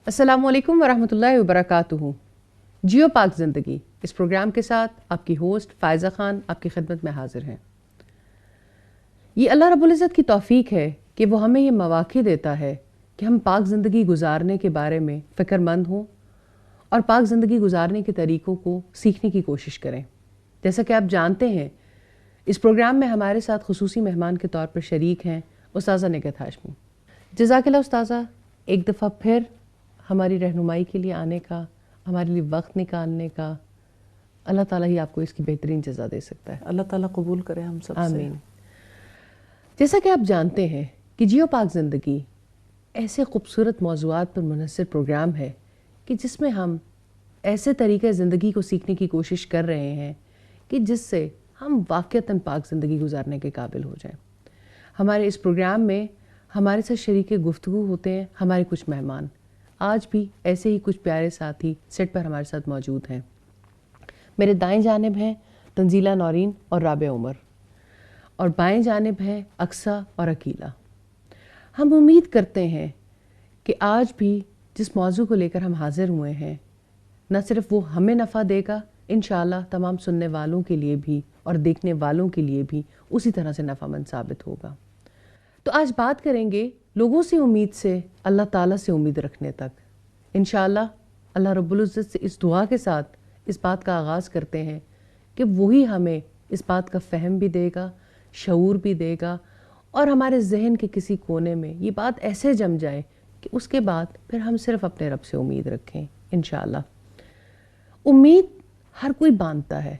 السلام علیکم ورحمۃ اللہ وبرکاتہ۔ جیو پاک زندگی اس پروگرام کے ساتھ آپ کی ہوسٹ فائزہ خان آپ کی خدمت میں حاضر ہیں۔ یہ اللہ رب العزت کی توفیق ہے کہ وہ ہمیں یہ مواقع دیتا ہے کہ ہم پاک زندگی گزارنے کے بارے میں فکر مند ہوں اور پاک زندگی گزارنے کے طریقوں کو سیکھنے کی کوشش کریں۔ جیسا کہ آپ جانتے ہیں، اس پروگرام میں ہمارے ساتھ خصوصی مہمان کے طور پر شریک ہیں استاذہ نگہت ہاشمی۔ جزاک اللہ استاذہ، ایک دفعہ پھر ہماری رہنمائی کے لیے آنے کا، ہمارے لیے وقت نکالنے کا۔ اللہ تعالیٰ ہی آپ کو اس کی بہترین جزا دے سکتا ہے۔ اللہ تعالیٰ قبول کرے ہم سب سے، آمین۔ جیسا کہ آپ جانتے ہیں کہ جیو پاک زندگی ایسے خوبصورت موضوعات پر منحصر پروگرام ہے کہ جس میں ہم ایسے طریقے زندگی کو سیکھنے کی کوشش کر رہے ہیں کہ جس سے ہم واقعتاً پاک زندگی گزارنے کے قابل ہو جائیں۔ ہمارے اس پروگرام میں ہمارے ساتھ شریک گفتگو ہوتے ہیں ہمارے کچھ مہمان۔ آج بھی ایسے ہی کچھ پیارے ساتھی سیٹ پر ہمارے ساتھ موجود ہیں۔ میرے دائیں جانب ہیں تنزیلہ نورین اور رابع عمر، اور بائیں جانب ہیں اقصیٰ اور عقیلہ۔ ہم امید کرتے ہیں کہ آج بھی جس موضوع کو لے کر ہم حاضر ہوئے ہیں، نہ صرف وہ ہمیں نفع دے گا، انشاءاللہ تمام سننے والوں کے لیے بھی اور دیکھنے والوں کے لیے بھی اسی طرح سے نفع مند ثابت ہوگا۔ تو آج بات کریں گے لوگوں سے امید سے اللہ تعالیٰ سے امید رکھنے تک۔ انشاءاللہ اللہ رب العزت سے اس دعا کے ساتھ اس بات کا آغاز کرتے ہیں کہ وہی ہمیں اس بات کا فہم بھی دے گا، شعور بھی دے گا، اور ہمارے ذہن کے کسی کونے میں یہ بات ایسے جم جائے کہ اس کے بعد پھر ہم صرف اپنے رب سے امید رکھیں انشاءاللہ۔ امید ہر کوئی باندھتا ہے،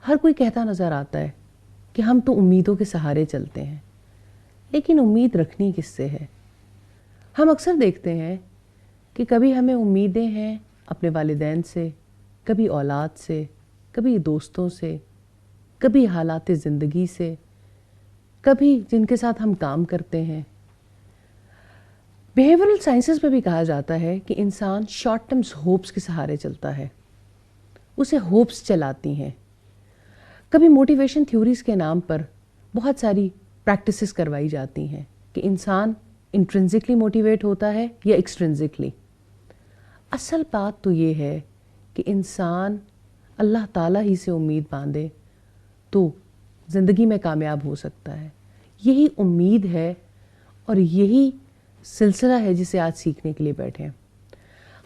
ہر کوئی کہتا نظر آتا ہے کہ ہم تو امیدوں کے سہارے چلتے ہیں، لیکن امید رکھنی کس سے ہے؟ ہم اکثر دیکھتے ہیں کہ کبھی ہمیں امیدیں ہیں اپنے والدین سے، کبھی اولاد سے، کبھی دوستوں سے، کبھی حالات زندگی سے، کبھی جن کے ساتھ ہم کام کرتے ہیں۔ بیہیورل سائنسز میں بھی کہا جاتا ہے کہ انسان شارٹ ٹرمز ہوپس کے سہارے چلتا ہے، اسے ہوپس چلاتی ہیں۔ کبھی موٹیویشن تھیوریز کے نام پر بہت ساری پریکٹسز کروائی جاتی ہیں کہ انسان انٹرنزکلی موٹیویٹ ہوتا ہے یا ایکسٹرنزکلی۔ اصل بات تو یہ ہے کہ انسان اللہ تعالیٰ ہی سے امید باندھے تو زندگی میں کامیاب ہو سکتا ہے۔ یہی امید ہے اور یہی سلسلہ ہے جسے آج سیکھنے کے لیے بیٹھے ہیں۔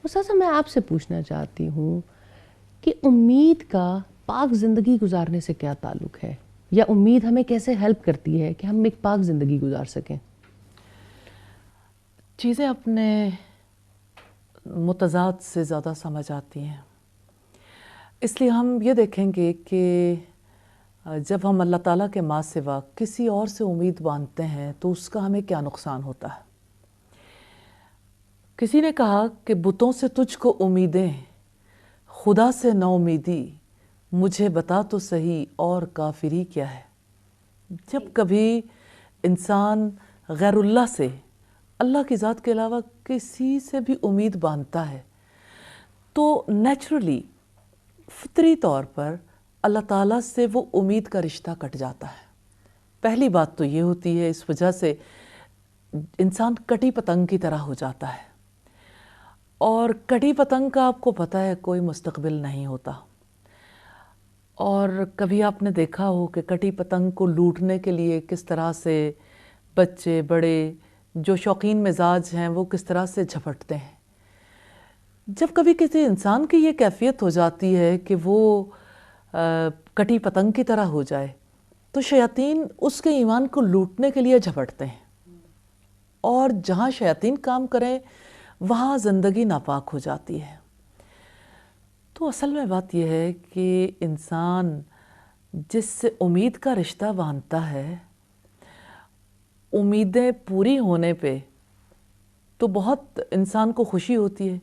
استاذہ، میں آپ سے پوچھنا چاہتی ہوں کہ امید کا پاک زندگی گزارنے سے کیا تعلق ہے، یا امید ہمیں کیسے ہیلپ کرتی ہے کہ ہم ایک پاک زندگی گزار سکیں؟ چیزیں اپنے متضاد سے زیادہ سمجھ آتی ہیں، اس لیے ہم یہ دیکھیں گے کہ جب ہم اللہ تعالیٰ کے ماں سوا کسی اور سے امید باندھتے ہیں تو اس کا ہمیں کیا نقصان ہوتا ہے۔ کسی نے کہا کہ بتوں سے تجھ کو امیدیں، خدا سے نا امیدی، مجھے بتا تو صحیح اور کافری کیا ہے۔ جب کبھی انسان غیر اللہ سے، اللہ کی ذات کے علاوہ کسی سے بھی امید باندھتا ہے تو نیچرلی، فطری طور پر اللہ تعالیٰ سے وہ امید کا رشتہ کٹ جاتا ہے۔ پہلی بات تو یہ ہوتی ہے، اس وجہ سے انسان کٹی پتنگ کی طرح ہو جاتا ہے، اور کٹی پتنگ کا آپ کو پتہ ہے کوئی مستقبل نہیں ہوتا۔ اور کبھی آپ نے دیکھا ہو کہ کٹی پتنگ کو لوٹنے کے لیے کس طرح سے بچے بڑے جو شوقین مزاج ہیں وہ کس طرح سے جھپٹتے ہیں۔ جب کبھی کسی انسان کی یہ کیفیت ہو جاتی ہے کہ وہ کٹی پتنگ کی طرح ہو جائے تو شیاطین اس کے ایمان کو لوٹنے کے لیے جھپٹتے ہیں، اور جہاں شیاطین کام کریں وہاں زندگی ناپاک ہو جاتی ہے۔ تو اصل میں بات یہ ہے کہ انسان جس سے امید کا رشتہ باندھتا ہے، امیدیں پوری ہونے پہ تو بہت انسان کو خوشی ہوتی ہے،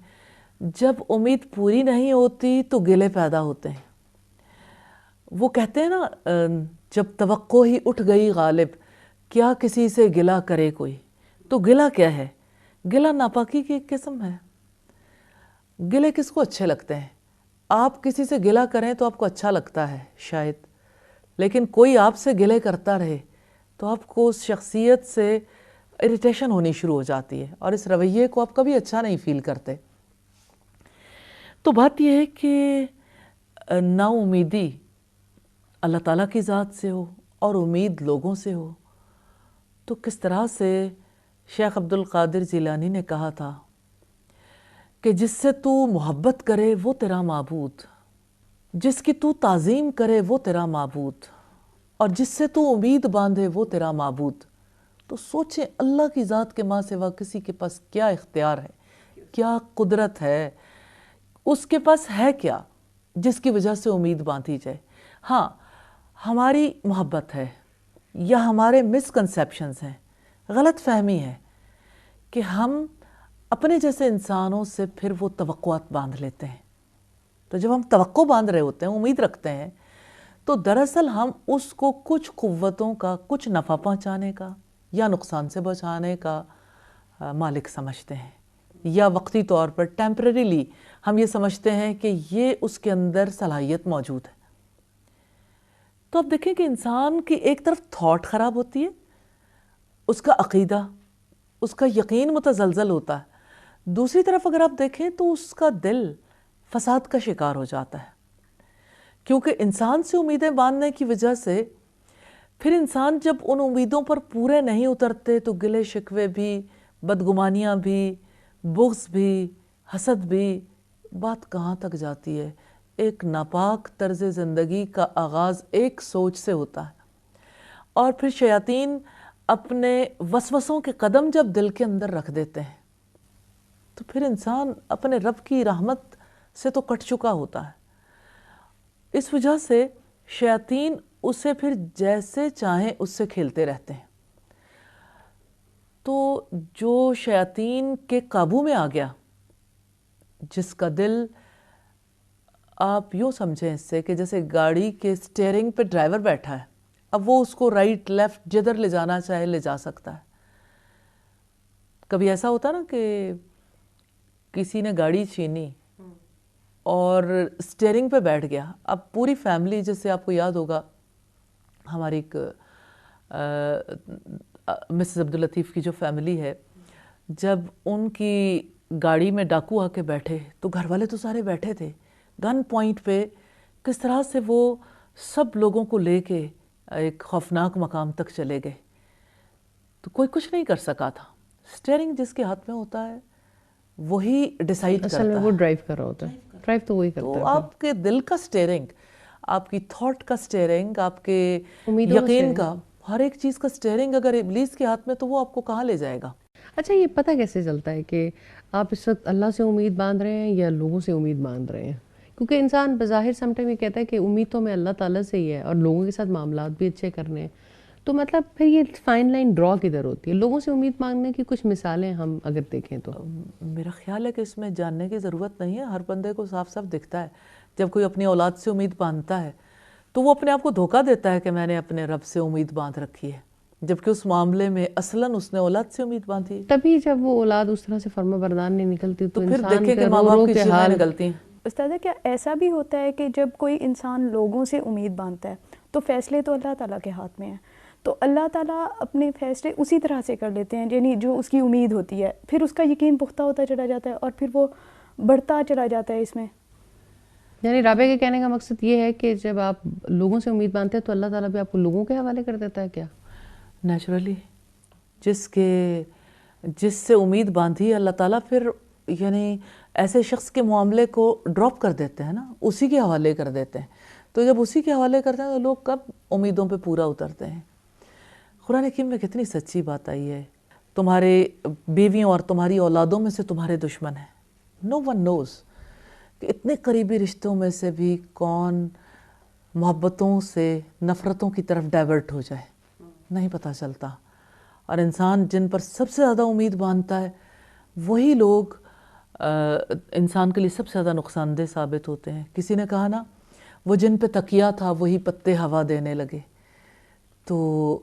جب امید پوری نہیں ہوتی تو گلے پیدا ہوتے ہیں. وہ کہتے ہیں نا جب توقع ہی اٹھ گئی غالب کیا کسی سے گلہ کرے کوئی. تو گلہ کیا ہے؟ گلہ ناپاکی کی ایک قسم ہے. گلے کس کو اچھے لگتے ہیں؟ آپ کسی سے گلہ کریں تو آپ کو اچھا لگتا ہے شاید، لیکن کوئی آپ سے گلے کرتا رہے تو آپ کو اس شخصیت سے اریٹیشن ہونی شروع ہو جاتی ہے اور اس رویے کو آپ کبھی اچھا نہیں فیل کرتے. تو بات یہ ہے کہ نا امیدی اللہ تعالیٰ کی ذات سے ہو اور امید لوگوں سے ہو. تو کس طرح سے شیخ عبد القادر جیلانی نے کہا تھا کہ جس سے تو محبت کرے وہ تیرا معبود، جس کی تو تعظیم کرے وہ تیرا معبود، اور جس سے تو امید باندھے وہ تیرا معبود. تو سوچیں اللہ کی ذات کے ماں سوا کسی کے پاس کیا اختیار ہے، کیا قدرت ہے، اس کے پاس ہے کیا جس کی وجہ سے امید باندھی جائے. ہاں ہماری محبت ہے یا ہمارے مسکنسیپشنز ہیں، غلط فہمی ہے کہ ہم اپنے جیسے انسانوں سے پھر وہ توقعات باندھ لیتے ہیں. تو جب ہم توقع باندھ رہے ہوتے ہیں، امید رکھتے ہیں، تو دراصل ہم اس کو کچھ قوتوں کا، کچھ نفع پہنچانے کا یا نقصان سے بچانے کا مالک سمجھتے ہیں، یا وقتی طور پر ٹیمپریریلی ہم یہ سمجھتے ہیں کہ یہ اس کے اندر صلاحیت موجود ہے. تو اب دیکھیں کہ انسان کی ایک طرف تھاٹ خراب ہوتی ہے، اس کا عقیدہ، اس کا یقین متزلزل ہوتا ہے. دوسری طرف اگر آپ دیکھیں تو اس کا دل فساد کا شکار ہو جاتا ہے، کیونکہ انسان سے امیدیں باندھنے کی وجہ سے پھر انسان جب ان امیدوں پر پورے نہیں اترتے تو گلے شکوے بھی، بدگمانیاں بھی، بغض بھی، حسد بھی. بات کہاں تک جاتی ہے؟ ایک ناپاک طرز زندگی کا آغاز ایک سوچ سے ہوتا ہے، اور پھر شیاطین اپنے وسوسوں کے قدم جب دل کے اندر رکھ دیتے ہیں تو پھر انسان اپنے رب کی رحمت سے تو کٹ چکا ہوتا ہے. اس وجہ سے شیاطین اسے پھر جیسے چاہیں اس سے کھیلتے رہتے ہیں. تو جو شیاطین کے قابو میں آ گیا، جس کا دل آپ یوں سمجھیں اس سے کہ جیسے گاڑی کے سٹیئرنگ پہ ڈرائیور بیٹھا ہے، اب وہ اس کو رائٹ لیفٹ جدھر لے جانا چاہے لے جا سکتا ہے. کبھی ایسا ہوتا نا کہ کسی نے گاڑی چھینی اور سٹیئرنگ پہ بیٹھ گیا، اب پوری فیملی، جیسے آپ کو یاد ہوگا ہماری ایک مسز عبداللطیف کی جو فیملی ہے، جب ان کی گاڑی میں ڈاکو آ کے بیٹھے تو گھر والے تو سارے بیٹھے تھے، گن پوائنٹ پہ کس طرح سے وہ سب لوگوں کو لے کے ایک خوفناک مقام تک چلے گئے. تو کوئی کچھ نہیں کر سکا تھا. سٹیئرنگ جس کے ہاتھ میں ہوتا ہے وہی ڈیسائیڈ کرتا ہے. اصل میں وہ ڈرائیو کر رہا ہوتا ہے، ڈرائیو تو وہی کرتا ہے. تو آپ کے دل کا سٹیئرنگ، آپ کی تھاٹ کا سٹیئرنگ، آپ کے یقین کا، ہر ایک چیز کا سٹیئرنگ اگر ابلیس کے ہاتھ میں تو وہ آپ کو کہاں لے جائے گا؟ اچھا یہ پتہ کیسے چلتا ہے کہ آپ اس وقت اللہ سے امید باندھ رہے ہیں یا لوگوں سے امید باندھ رہے ہیں؟ کیونکہ انسان بظاہر سم ٹائم یہ کہتا ہے کہ امید تو ہمیں اللہ تعالیٰ سے ہی ہے اور لوگوں کے ساتھ معاملات بھی اچھے کرنے ہیں. تو مطلب پھر یہ فائن لائن ڈرا کدھر ہوتی ہے؟ لوگوں سے امید مانگنے کی کچھ مثالیں ہم اگر دیکھیں تو. میرا خیال ہے کہ اس میں جاننے کی ضرورت نہیں ہے، ہر بندے کو صاف صاف دکھتا ہے. جب کوئی اپنی اولاد سے امید باندھتا ہے تو وہ اپنے آپ کو دھوکہ دیتا ہے کہ میں نے اپنے رب سے امید باندھ رکھی ہے، جبکہ اس معاملے میں اصلاً اس نے اولاد سے امید باندھی ہے. تبھی جب وہ اولاد اس طرح سے فرما بردار نہیں نکلتی تو پھر انسان دیکھیں کہ کا ماں رو باپ رو کی کے چیخیں حال. نکلتی ہیں. استاذہ کیا ایسا بھی ہوتا ہے کہ جب کوئی انسان لوگوں سے امید باندھتا ہے تو فیصلے تو اللہ تعالیٰ کے ہاتھ میں ہیں، تو اللہ تعالیٰ اپنے فیصلے اسی طرح سے کر لیتے ہیں یعنی جو اس کی امید ہوتی ہے، پھر اس کا یقین پختہ ہوتا چلا جاتا ہے اور پھر وہ بڑھتا چلا جاتا ہے اس میں. یعنی رابعہ کے کہنے کا مقصد یہ ہے کہ جب آپ لوگوں سے امید باندھتے ہیں تو اللہ تعالیٰ بھی آپ کو لوگوں کے حوالے کر دیتا ہے کیا؟ نیچرلی جس سے امید باندھی اللہ تعالیٰ پھر یعنی ایسے شخص کے معاملے کو ڈراپ کر دیتے ہیں نا، اسی کے حوالے کر دیتے ہیں. تو جب اسی کے حوالے کرتے ہیں تو لوگ کب امیدوں پہ پورا اترتے ہیں. قرآن حکیم میں کتنی سچی بات آئی ہے، تمہارے بیویوں اور تمہاری اولادوں میں سے تمہارے دشمن ہیں. نو ون نوز کہ اتنے قریبی رشتوں میں سے بھی کون محبتوں سے نفرتوں کی طرف ڈائیورٹ ہو جائے، نہیں پتہ چلتا. اور انسان جن پر سب سے زیادہ امید باندھتا ہے وہی لوگ انسان کے لیے سب سے زیادہ نقصان دہ ثابت ہوتے ہیں. کسی نے کہا نا وہ جن پہ تکیہ تھا وہی پتے ہوا دینے لگے. تو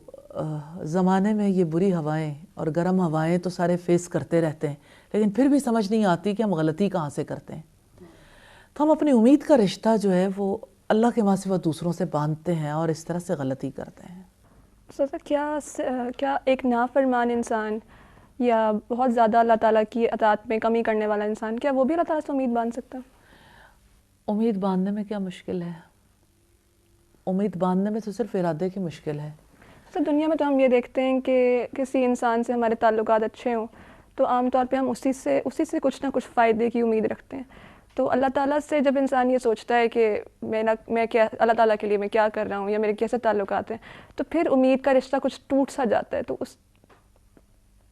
زمانے میں یہ بری ہوائیں اور گرم ہوائیں تو سارے فیس کرتے رہتے ہیں، لیکن پھر بھی سمجھ نہیں آتی کہ ہم غلطی کہاں سے کرتے ہیں. تو ہم اپنی امید کا رشتہ جو ہے وہ اللہ کے ماں سوا دوسروں سے باندھتے ہیں اور اس طرح سے غلطی کرتے ہیں. کیا ایک نافرمان انسان یا بہت زیادہ اللہ تعالیٰ کی اطاعت میں کمی کرنے والا انسان، کیا وہ بھی اللہ تعالیٰ سے امید باندھ سکتا ہے؟ امید باندھنے میں کیا مشکل ہے؟ امید باندھنے میں تو صرف ارادے کی مشکل ہے. دنیا میں تو ہم یہ دیکھتے ہیں کہ کسی انسان سے ہمارے تعلقات اچھے ہوں تو عام طور پہ ہم اسی سے کچھ نہ کچھ فائدے کی امید رکھتے ہیں. تو اللہ تعالیٰ سے جب انسان یہ سوچتا ہے کہ میں کیا اللہ تعالیٰ کے لیے میں کیا کر رہا ہوں یا میرے کیسے تعلقات ہیں، تو پھر امید کا رشتہ کچھ ٹوٹ سا جاتا ہے. تو اس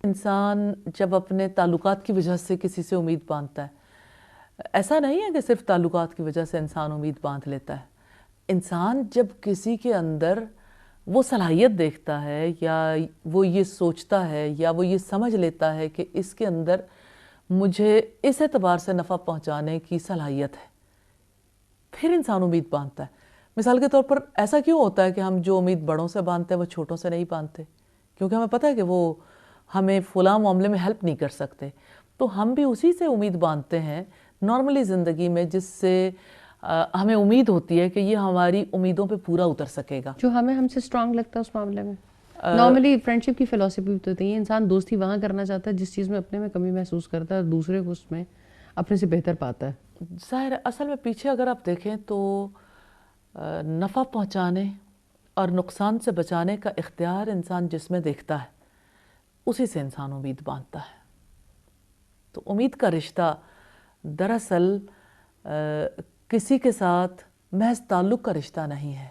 انسان جب اپنے تعلقات کی وجہ سے کسی سے امید باندھتا ہے، ایسا نہیں ہے کہ صرف تعلقات کی وجہ سے انسان امید باندھ لیتا ہے. انسان جب کسی کے اندر وہ صلاحیت دیکھتا ہے یا وہ یہ سوچتا ہے یا وہ یہ سمجھ لیتا ہے کہ اس کے اندر مجھے اس اعتبار سے نفع پہنچانے کی صلاحیت ہے، پھر انسان امید باندھتا ہے. مثال کے طور پر ایسا کیوں ہوتا ہے کہ ہم جو امید بڑوں سے باندھتے ہیں وہ چھوٹوں سے نہیں باندھتے؟ کیونکہ ہمیں پتہ ہے کہ وہ ہمیں فلاں معاملے میں ہیلپ نہیں کر سکتے. تو ہم بھی اسی سے امید باندھتے ہیں نارملی زندگی میں، جس سے ہمیں امید ہوتی ہے کہ یہ ہماری امیدوں پہ پورا اتر سکے گا، جو ہم سے اسٹرانگ لگتا ہے اس معاملے میں. نارملی فرینڈشپ کی فلسفی بھی تو ہوتی ہے، انسان دوستی وہاں کرنا چاہتا ہے جس چیز میں اپنے میں کمی محسوس کرتا ہے اور دوسرے کو اس میں اپنے سے بہتر پاتا ہے. ظاہر ہے اصل میں پیچھے اگر آپ دیکھیں تو نفع پہنچانے اور نقصان سے بچانے کا اختیار انسان جس میں دیکھتا ہے اسی سے انسان امید باندھتا ہے. تو امید کا رشتہ دراصل کسی کے ساتھ محض تعلق کا رشتہ نہیں ہے.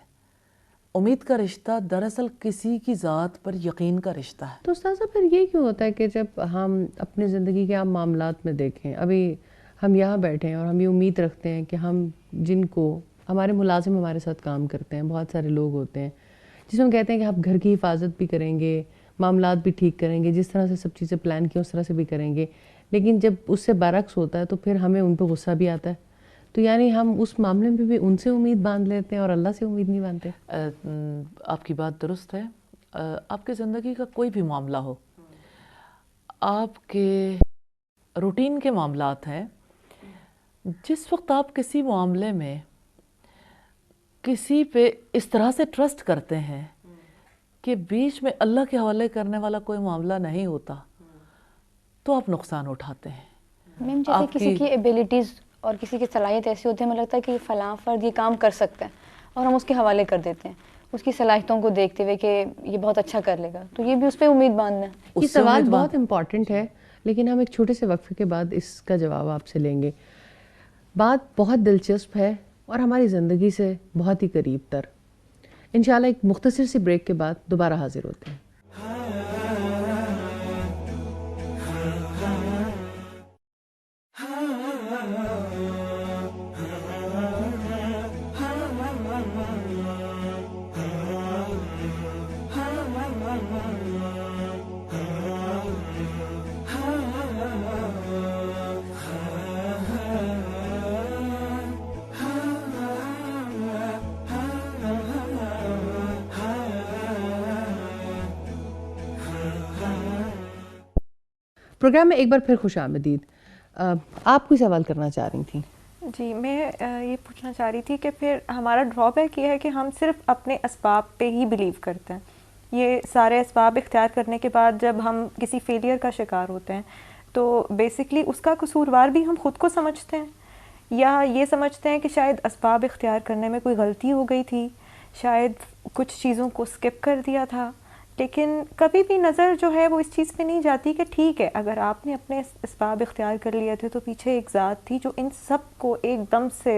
امید کا رشتہ دراصل کسی کی ذات پر یقین کا رشتہ ہے. تو استاذہ پھر یہ کیوں ہوتا ہے کہ جب ہم اپنی زندگی کے عام معاملات میں دیکھیں، ابھی ہم یہاں بیٹھے ہیں اور ہم یہ امید رکھتے ہیں کہ ہم جن کو ہمارے ملازم ہمارے ساتھ کام کرتے ہیں، بہت سارے لوگ ہوتے ہیں جس میں کہتے ہیں کہ آپ گھر کی حفاظت بھی کریں گے، معاملات بھی ٹھیک کریں گے، جس طرح سے سب چیزیں پلان کی اس طرح سے بھی کریں گے، لیکن جب اس سے برعکس ہوتا ہے تو پھر ہمیں ان پہ غصہ بھی آتا ہے. تو یعنی ہم اس معاملے میں بھی ان سے امید باندھ لیتے ہیں اور اللہ سے امید نہیں باندھتے. آپ کی بات درست ہے. آپ کی زندگی کا کوئی بھی معاملہ ہو، آپ کے روٹین کے معاملات ہیں، جس وقت آپ کسی معاملے میں کسی پہ اس طرح سے ٹرسٹ کرتے ہیں کہ بیچ میں اللہ کے حوالے کرنے والا کوئی معاملہ نہیں ہوتا، تو آپ نقصان اٹھاتے ہیں. میم جیسے کسی کی ایبیلٹیز اور کسی کی صلاحیت ایسی ہوتی ہے، ہمیں لگتا ہے کہ فلاں فرد یہ کام کر سکتا ہے اور ہم اس کے حوالے کر دیتے ہیں اس کی صلاحیتوں کو دیکھتے ہوئے کہ یہ بہت اچھا کر لے گا، تو یہ بھی اس پہ امید باندھنا ہے. یہ سوال بہت امپورٹنٹ ہے، لیکن ہم ایک چھوٹے سے وقفے کے بعد اس کا جواب آپ سے لیں گے. بات بہت دلچسپ ہے اور ہماری زندگی سے بہت ہی قریب تر. انشاءاللہ ایک مختصر سی بریک کے بعد دوبارہ حاضر ہوتے ہیں. پروگرام میں ایک بار پھر خوش آمدید. آپ کوئی سوال کرنا چاہ رہی تھیں؟ جی، میں یہ پوچھنا چاہ رہی تھی کہ پھر ہمارا ڈرا بیک یہ ہے کہ ہم صرف اپنے اسباب پہ ہی بلیو کرتے ہیں. یہ سارے اسباب اختیار کرنے کے بعد جب ہم کسی فیلئر کا شکار ہوتے ہیں تو بیسکلی اس کا قصوروار بھی ہم خود کو سمجھتے ہیں، یا یہ سمجھتے ہیں کہ شاید اسباب اختیار کرنے میں کوئی غلطی ہو گئی تھی، شاید کچھ چیزوں کو اسکپ کر دیا تھا. لیکن کبھی بھی نظر جو ہے وہ اس چیز پہ نہیں جاتی کہ ٹھیک ہے، اگر آپ نے اپنے اسباب اختیار کر لیے تھے تو پیچھے ایک ذات تھی جو ان سب کو ایک دم سے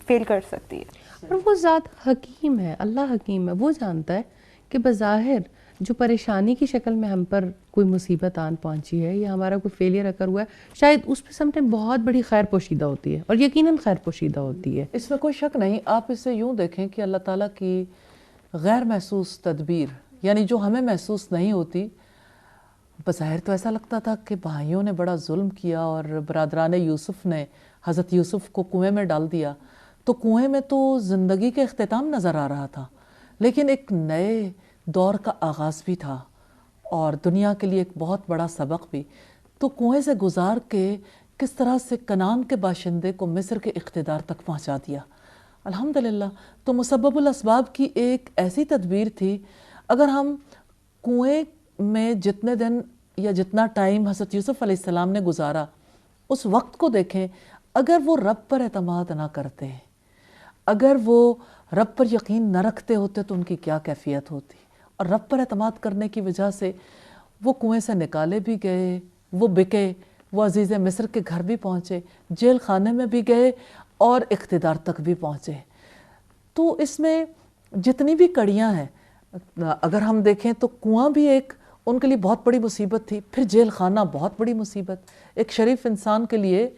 فیل کر سکتی ہے. اور وہ ذات حکیم ہے، اللہ حکیم ہے. وہ جانتا ہے کہ بظاہر جو پریشانی کی شکل میں ہم پر کوئی مصیبت آن پہنچی ہے یا ہمارا کوئی فیلئر اکر ہوا ہے، شاید اس پہ سم ٹائم بہت بڑی خیر پوشیدہ ہوتی ہے، اور یقیناً خیر پوشیدہ ہوتی ہے. اس میں کوئی شک نہیں. آپ اسے یوں دیکھیں کہ اللہ تعالیٰ کی غیر محسوس تدبیر، یعنی جو ہمیں محسوس نہیں ہوتی، بظاہر تو ایسا لگتا تھا کہ بھائیوں نے بڑا ظلم کیا اور برادران یوسف نے حضرت یوسف کو کنویں میں ڈال دیا، تو کنویں میں تو زندگی کا اختتام نظر آ رہا تھا، لیکن ایک نئے دور کا آغاز بھی تھا اور دنیا کے لیے ایک بہت بڑا سبق بھی۔ تو کنویں سے گزار کے کس طرح سے کنعان کے باشندے کو مصر کے اقتدار تک پہنچا دیا، الحمدللہ۔ تو مسبب الاسباب کی ایک ایسی تدبیر تھی۔ اگر ہم کنویں میں جتنے دن یا جتنا ٹائم حضرت یوسف علیہ السلام نے گزارا اس وقت کو دیکھیں، اگر وہ رب پر اعتماد نہ کرتے، اگر وہ رب پر یقین نہ رکھتے ہوتے تو ان کی کیا کیفیت ہوتی، اور رب پر اعتماد کرنے کی وجہ سے وہ کنویں سے نکالے بھی گئے، وہ بکے، وہ عزیز مصر کے گھر بھی پہنچے، جیل خانے میں بھی گئے اور اقتدار تک بھی پہنچے۔ تو اس میں جتنی بھی کڑیاں ہیں، اگر ہم دیکھیں تو کنواں بھی ایک ان کے لیے بہت بڑی مصیبت تھی، پھر جیل خانہ بہت بڑی مصیبت، ایک شریف انسان کے لیے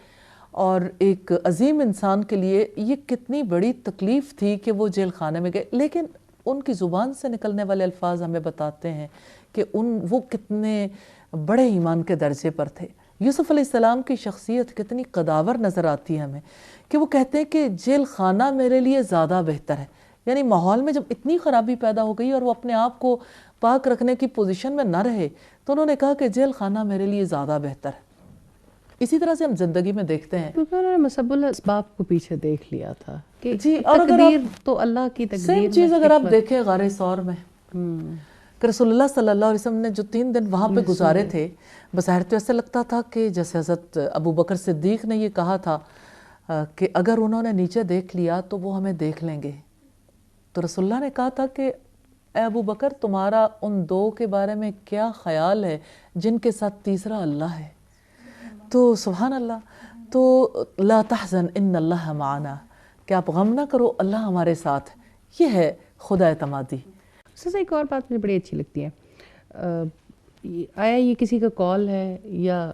اور ایک عظیم انسان کے لیے یہ کتنی بڑی تکلیف تھی کہ وہ جیل خانے میں گئے۔ لیکن ان کی زبان سے نکلنے والے الفاظ ہمیں بتاتے ہیں کہ وہ کتنے بڑے ایمان کے درجے پر تھے۔ یوسف علیہ السلام کی شخصیت کتنی قداور نظر آتی ہے ہمیں کہ وہ کہتے ہیں کہ جیل خانہ میرے لیے زیادہ بہتر ہے، یعنی ماحول میں جب اتنی خرابی پیدا ہو گئی اور وہ اپنے آپ کو پاک رکھنے کی پوزیشن میں نہ رہے تو انہوں نے کہا کہ جیل خانہ میرے لیے زیادہ بہتر ہے۔ اسی طرح سے ہم زندگی میں دیکھتے ہیں، انہوں نے مسبب الاسباب کو پیچھے دیکھ لیا تھا کہ جی، اور اگر تقدیر تو اللہ کی تقدیر سیم چیز اگر آپ دیکھیں غار ثور میں کہ رسول اللہ صلی اللہ علیہ وسلم نے جو 3 دن وہاں پہ گزارے تھے، بظاہر تو ایسا لگتا تھا کہ جیسے حضرت ابو بکر صدیق نے یہ کہا تھا کہ اگر انہوں نے نیچے دیکھ لیا تو وہ ہمیں دیکھ لیں گے، تو رسول اللہ نے کہا تھا کہ اے ابو بکر تمہارا ان 2 کے بارے میں کیا خیال ہے جن کے ساتھ تیسرا اللہ ہے؟ تو سبحان اللہ، تو لا تحزن ان اللہ معنا، کہ آپ غم نہ کرو، اللہ ہمارے ساتھ ہے، یہ ہے خدا اعتمادی۔ سر ایک اور بات مجھے بڑی اچھی لگتی ہے، آیا یہ کسی کا کال ہے یا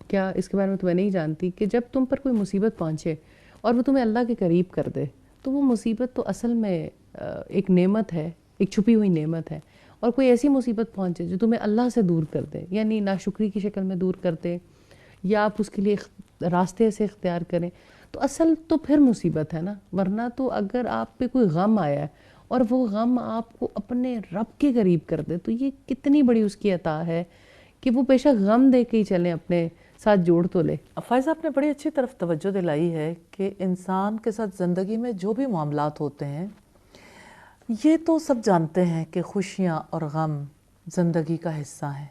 کیا، اس کے بارے میں تو میں نہیں جانتی، کہ جب تم پر کوئی مصیبت پہنچے اور وہ تمہیں اللہ کے قریب کر دے تو وہ مصیبت تو اصل میں ایک نعمت ہے، ایک چھپی ہوئی نعمت ہے، اور کوئی ایسی مصیبت پہنچے جو تمہیں اللہ سے دور کر دے، یعنی ناشکری کی شکل میں دور کر دے یا آپ اس کے لیے راستے سے اختیار کریں، تو اصل تو پھر مصیبت ہے نا۔ ورنہ تو اگر آپ پہ کوئی غم آیا ہے اور وہ غم آپ کو اپنے رب کے قریب کر دے تو یہ کتنی بڑی اس کی عطا ہے کہ وہ بے شک غم دے کے ہی چلیں، اپنے ساتھ جوڑ تو لے۔ فائزہ آپ نے بڑی اچھی طرف توجہ دلائی ہے کہ انسان کے ساتھ زندگی میں جو بھی معاملات ہوتے ہیں، یہ تو سب جانتے ہیں کہ خوشیاں اور غم زندگی کا حصہ ہیں،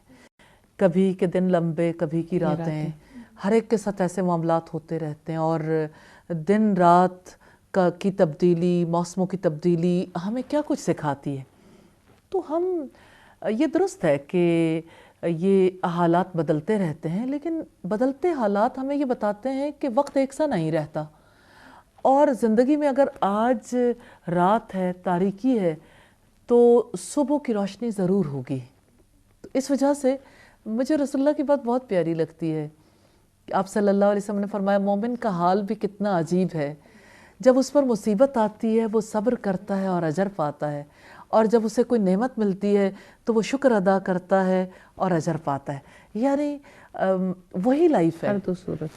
کبھی کے دن لمبے کبھی کی راتیں، ہر ایک کے ساتھ ایسے معاملات ہوتے رہتے ہیں، اور دن رات کی تبدیلی، موسموں کی تبدیلی ہمیں کیا کچھ سکھاتی ہے۔ تو ہم یہ درست ہے کہ یہ حالات بدلتے رہتے ہیں، لیکن بدلتے حالات ہمیں یہ بتاتے ہیں کہ وقت ایک سا نہیں رہتا، اور زندگی میں اگر آج رات ہے، تاریکی ہے، تو صبح کی روشنی ضرور ہوگی۔ تو اس وجہ سے مجھے رسول اللہ کی بات بہت پیاری لگتی ہے کہ آپ صلی اللہ علیہ وسلم نے فرمایا مومن کا حال بھی کتنا عجیب ہے، جب اس پر مصیبت آتی ہے وہ صبر کرتا ہے اور اجر پاتا ہے، اور جب اسے کوئی نعمت ملتی ہے تو وہ شکر ادا کرتا ہے اور اجر پاتا ہے۔ یعنی وہی لائف ہے،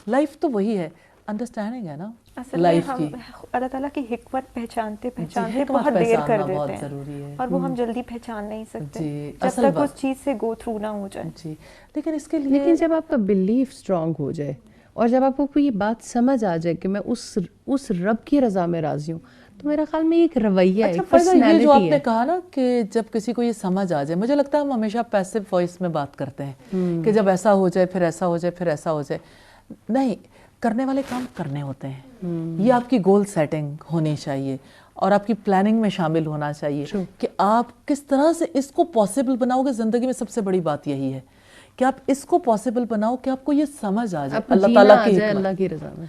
لائف تو وہی ہے، انڈرسٹینڈنگ ہے نا لائف کی۔ اللہ تعالیٰ کی حکمت پہچانتے بہت دیر کر دیتے ہیں، اور وہ ہم جلدی پہچان نہیں سکتے جب تک اس چیز سے گو تھرو نہ ہو جائے۔ جی، لیکن اس کے لیے جب آپ کا بلیف اسٹرانگ ہو جائے اور جب آپ کو یہ بات سمجھ آ جائے کہ میں اس رب کی رضا میں راضی ہوں، تو میرا خیال میں ایک رویہ ہے، ایک پرسنالٹی ہے۔ یہ جو آپ نے کہا نا کہ جب کسی کو یہ سمجھ آ جائے، مجھے لگتا ہے ہم ہمیشہ پیسو وائس میں بات کرتے ہیں کہ جب ایسا ہو جائے پھر ایسا ہو جائے پھر ایسا ہو جائے، نہیں، کرنے والے کام کرنے ہوتے ہیں۔ یہ آپ کی گول سیٹنگ ہونی چاہیے اور آپ کی پلاننگ میں شامل ہونا چاہیے کہ آپ کس طرح سے اس کو پاسبل بناؤ گے۔ زندگی میں سب سے بڑی بات یہی ہے کہ آپ اس کو پاسبل بناؤ کہ آپ کو یہ سمجھ آ جائے اللہ تعالیٰ کی حکمت، اللہ کی رضا میں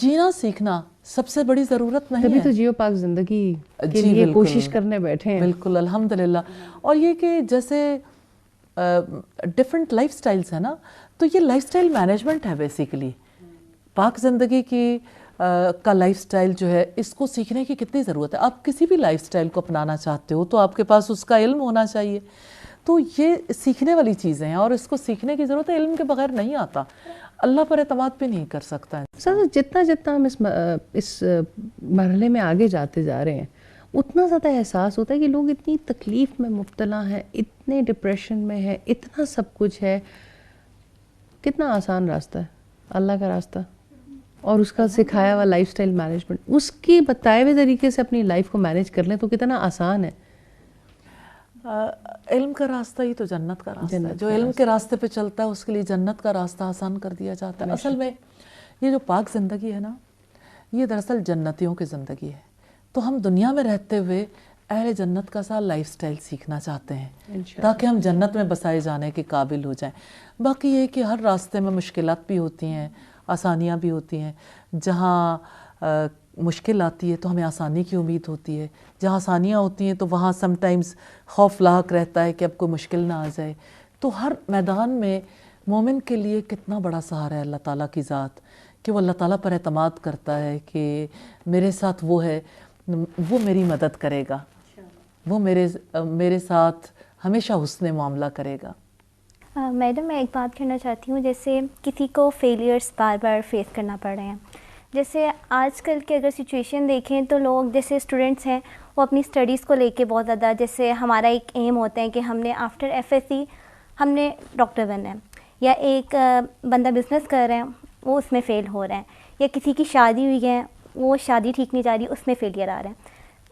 جینا سیکھنا سب سے بڑی ضرورت نہیں ہے۔ تبھی تو جیو پاک زندگی کے لیے کوشش کرنے بیٹھے ہیں۔ بالکل، الحمدللہ۔ اور یہ کہ جیسے ڈیفرنٹ لائف سٹائلز ہیں نا، تو یہ لائف سٹائل مینجمنٹ ہے بیسیکلی۔ پاک زندگی کی کا لائف سٹائل جو ہے، اس کو سیکھنے کی کتنی ضرورت ہے۔ آپ کسی بھی لائف سٹائل کو اپنانا چاہتے ہو تو آپ کے پاس اس کا علم ہونا چاہیے۔ تو یہ سیکھنے والی چیزیں ہیں اور اس کو سیکھنے کی ضرورت ہے، علم کے بغیر نہیں آتا. اللہ پر اعتماد بھی نہیں کر سکتا. سر جتنا ہم اس مرحلے میں آگے جاتے جا رہے ہیں اتنا زیادہ احساس ہوتا ہے کہ لوگ اتنی تکلیف میں مبتلا ہیں، اتنے ڈپریشن میں ہیں، اتنا سب کچھ ہے. کتنا آسان راستہ ہے اللہ کا راستہ اور اس کا سکھایا ہوا لائف سٹائل مینجمنٹ، اس کی بتائے ہوئے طریقے سے اپنی لائف کو مینیج کر لیں تو کتنا آسان ہے. علم کا راستہ ہی تو جنت کا راستہ ہے. جو علم کے راستے پہ چلتا ہے اس کے لیے جنت کا راستہ آسان کر دیا جاتا ہے. اصل میں یہ جو پاک زندگی ہے نا، یہ دراصل جنتیوں کی زندگی ہے. تو ہم دنیا میں رہتے ہوئے اہل جنت کا سا لائف سٹائل سیکھنا چاہتے ہیں تاکہ ہم جنت میں بسائے جانے کے قابل ہو جائیں. باقی یہ کہ ہر راستے میں مشکلات بھی ہوتی ہیں، آسانیاں بھی ہوتی ہیں. جہاں مشکل آتی ہے تو ہمیں آسانی کی امید ہوتی ہے، جہاں آسانیاں ہوتی ہیں تو وہاں سم ٹائمز خوف لاحق رہتا ہے کہ اب کوئی مشکل نہ آ جائے. تو ہر میدان میں مومن کے لیے کتنا بڑا سہارا ہے اللہ تعالیٰ کی ذات، کہ وہ اللہ تعالیٰ پر اعتماد کرتا ہے کہ میرے ساتھ وہ ہے، وہ میری مدد کرے گا، وہ میرے ساتھ ہمیشہ حسن معاملہ کرے گا. میڈم میں ایک بات کرنا چاہتی ہوں، جیسے کسی کو فیلیئرس بار بار فیس کرنا پڑ رہے ہیں. جیسے آج کل کی اگر سچویشن دیکھیں تو لوگ جیسے اسٹوڈنٹس ہیں وہ اپنی اسٹڈیز کو لے کے بہت زیادہ، جیسے ہمارا ایک ایم ہوتا ہے کہ ہم نے آفٹر FSC ہم نے ڈاکٹر بننا ہے، یا ایک بندہ بزنس کر رہے ہیں وہ اس میں فیل ہو رہے ہیں، یا کسی کی شادی ہوئی ہے وہ شادی ٹھیک نہیں جا رہی اس میں فیلئر آ رہے ہیں.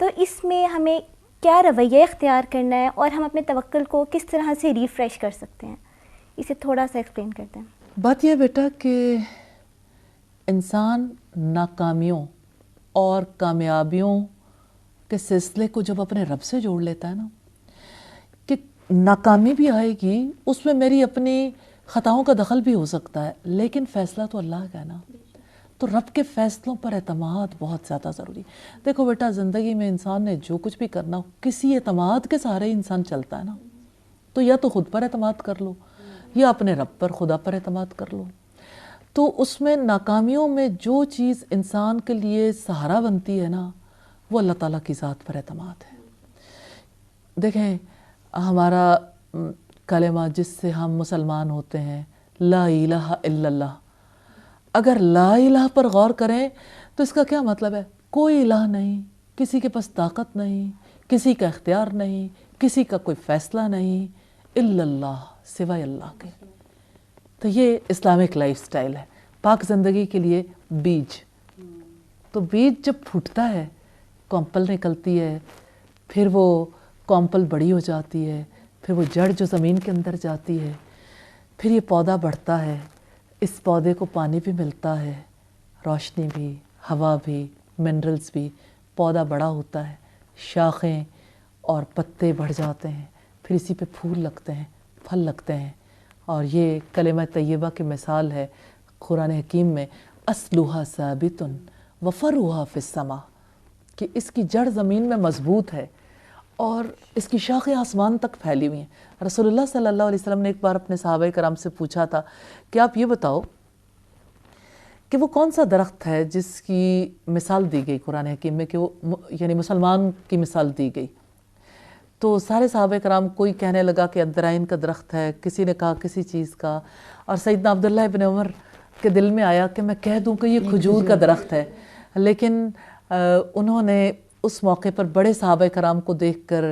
تو اس میں ہمیں کیا رویہ اختیار کرنا ہے اور ہم اپنے توکل کو کس طرح سے ریفریش کر سکتے ہیں، اسے تھوڑا سا ایکسپلین کرتے ہیں. بات یہ بیٹا کہ انسان ناکامیوں اور کامیابیوں کے سلسلے کو جب اپنے رب سے جوڑ لیتا ہے نا، کہ ناکامی بھی آئے گی اس میں میری اپنی خطاؤں کا دخل بھی ہو سکتا ہے، لیکن فیصلہ تو اللہ کا ہے نا. تو رب کے فیصلوں پر اعتماد بہت زیادہ ضروری. دیکھو بیٹا، زندگی میں انسان نے جو کچھ بھی کرنا ہو کسی اعتماد کے سہارے انسان چلتا ہے نا. تو یا تو خود پر اعتماد کر لو یا اپنے رب پر، خدا پر اعتماد کر لو. تو اس میں ناکامیوں میں جو چیز انسان کے لیے سہارا بنتی ہے نا، وہ اللہ تعالیٰ کی ذات پر اعتماد ہے. دیکھیں ہمارا کلمہ جس سے ہم مسلمان ہوتے ہیں، لا الہ الا اللہ، اگر لا الہ پر غور کریں تو اس کا کیا مطلب ہے؟ کوئی الہ نہیں، کسی کے پاس طاقت نہیں، کسی کا اختیار نہیں، کسی کا کوئی فیصلہ نہیں، الا اللہ، سوائے اللہ کے. تو یہ اسلامک لائف سٹائل ہے. پاک زندگی کے لیے بیج، تو بیج جب پھوٹتا ہے کمپل نکلتی ہے، پھر وہ کمپل بڑی ہو جاتی ہے، پھر وہ جڑ جو زمین کے اندر جاتی ہے، پھر یہ پودا بڑھتا ہے. اس پودے کو پانی بھی ملتا ہے، روشنی بھی، ہوا بھی، منرلز بھی. پودا بڑا ہوتا ہے، شاخیں اور پتے بڑھ جاتے ہیں، پھر اسی پہ پھول لگتے ہیں، پھل لگتے ہیں. اور یہ کلمہ طیبہ کی مثال ہے قرآن حکیم میں، اصلها ثابت وفرعها فی السماء، کہ اس کی جڑ زمین میں مضبوط ہے اور اس کی شاخیں آسمان تک پھیلی ہوئی ہیں. رسول اللہ صلی اللہ علیہ وسلم نے ایک بار اپنے صحابہ کرام سے پوچھا تھا کہ آپ یہ بتاؤ کہ وہ کون سا درخت ہے جس کی مثال دی گئی قرآن حکیم میں، کہ وہ یعنی مسلمان کی مثال دی گئی. تو سارے صحابہ کرام، کوئی کہنے لگا کہ الدرائن کا درخت ہے، کسی نے کہا کسی چیز کا، اور سیدنا عبداللہ ابن عمر کے دل میں آیا کہ میں کہہ دوں کہ یہ کھجور کا درخت ہے. لیکن انہوں نے اس موقع پر بڑے صحابہ کرام کو دیکھ کر